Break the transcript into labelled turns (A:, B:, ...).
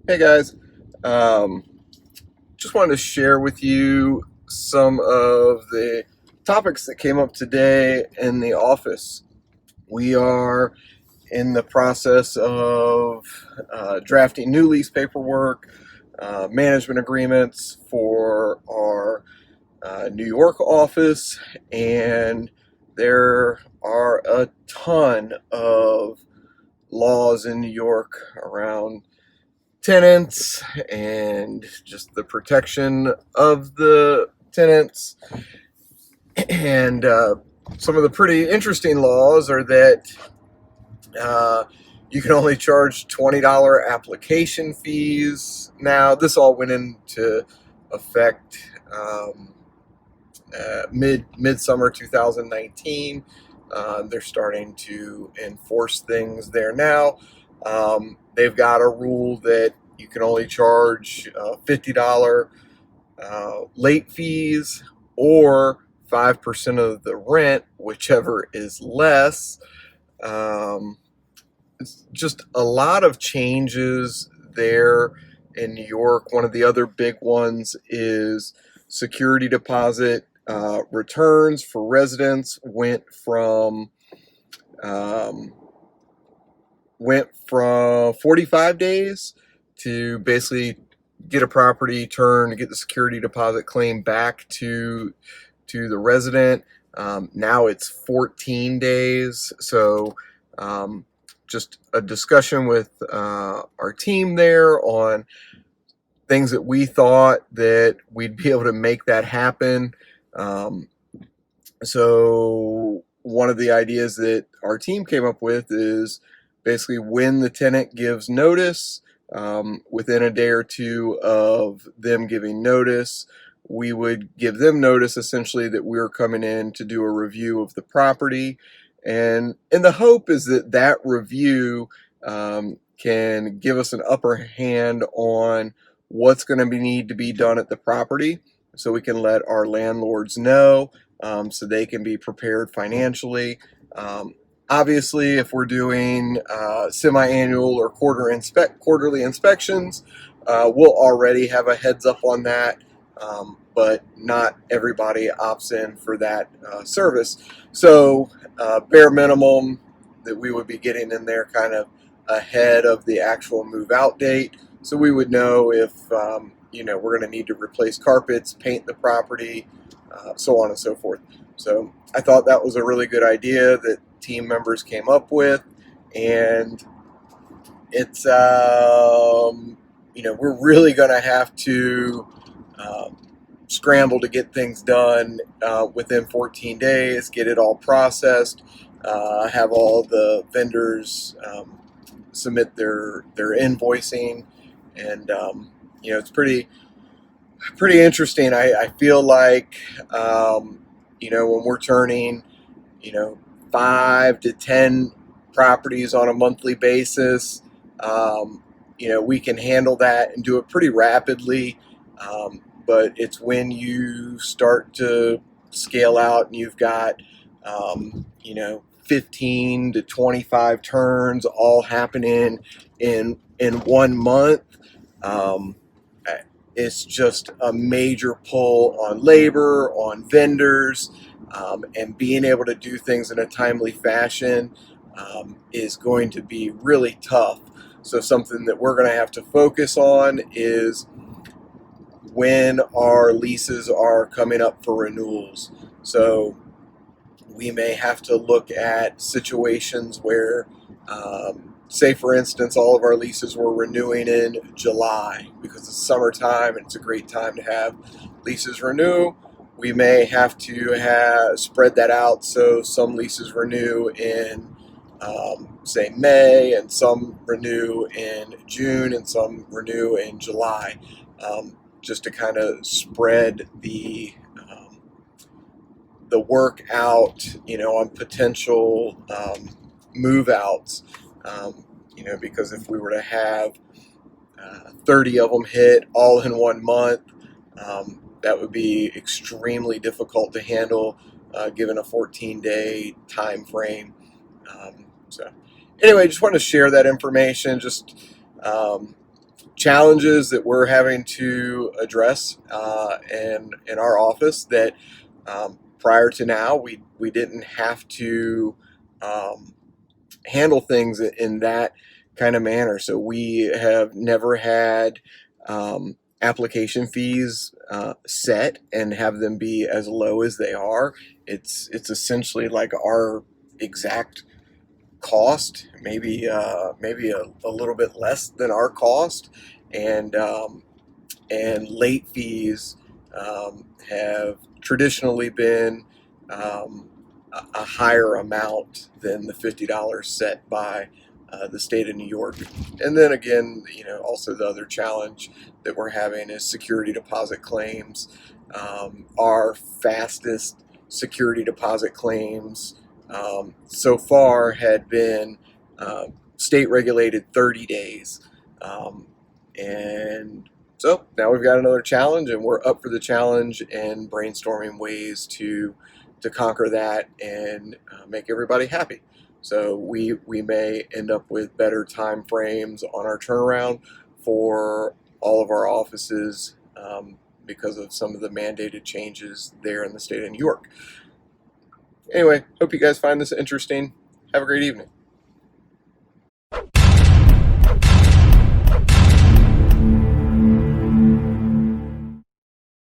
A: Hey guys, um, just wanted to share with you some of the topics that came up today in the office. We are in the process of drafting new lease paperwork, management agreements for our New York office, and there are a ton of laws in New York around tenants and just the protection of the tenants. And some of the pretty interesting laws are that uh, you can only charge $20 application fees. Now, this all went into effect midsummer 2019. They're starting to enforce things there now. They've got a rule that you can only charge $50 late fees or 5% of the rent, whichever is less. Um, it's just a lot of changes there in New York. One of the other big ones is security deposit returns for residents um, went from 45 days to basically get a property turned, get the security deposit claim back to the resident. Now it's 14 days. So just a discussion with our team there on things that we thought that we'd be able to make that happen. Um, so one of the ideas that our team came up with is basically when the tenant gives notice, within a day or two of them giving notice, we would give them notice essentially that we're coming in to do a review of the property. And the hope is that that review can give us an upper hand on what's going to need to be done at the property so we can let our landlords know, so they can be prepared financially. Obviously, if we're doing semi-annual or quarterly inspections, we'll already have a heads up on that, but not everybody opts in for that service. So, bare minimum that we would be getting in there kind of ahead of the actual move-out date, so we would know if we're going to need to replace carpets, paint the property, so on and so forth. So I thought that was a really good idea that team members came up with, and it's we're really going to have to um, scramble to get things done within 14 days, get it all processed, have all the vendors submit their invoicing, and it's pretty interesting. I feel like when we're turning 5 to 10 properties on a monthly basis, we can handle that and do it pretty rapidly. But it's when you start to scale out and you've got 15 to 25 turns all happening in 1 month. Um, it's just a major pull on labor, on vendors, and being able to do things in a timely fashion is going to be really tough. So something that we're going to have to focus on is when our leases are coming up for renewals. So we may have to look at situations where, say for instance, all of our leases were renewing in July because it's summertime and it's a great time to have leases renew. We may have to spread that out so some leases renew in, say, May, and some renew in June, and some renew in July, just to kind of spread the work out, on potential move outs. Because if we were to have 30 of them hit all in 1 month, that would be extremely difficult to handle, given a 14-day time frame. So, anyway, just want to share that information. Just challenges that we're having to address in our office that prior to now we didn't have to handle things in that kind of manner. So we have never had application fees set and have them be as low as they are. It's essentially like our exact cost, maybe a little bit less than our cost, and late fees have traditionally been a higher amount than the $50 set by the state of New York. And then again, also the other challenge that we're having is security deposit claims. Our fastest security deposit claims so far had been state regulated 30 days. And so now we've got another challenge, and we're up for the challenge and brainstorming ways to conquer that and make everybody happy. So we may end up with better time frames on our turnaround for all of our offices because of some of the mandated changes there in the state of New York. Anyway, hope you guys find this interesting. Have a great evening.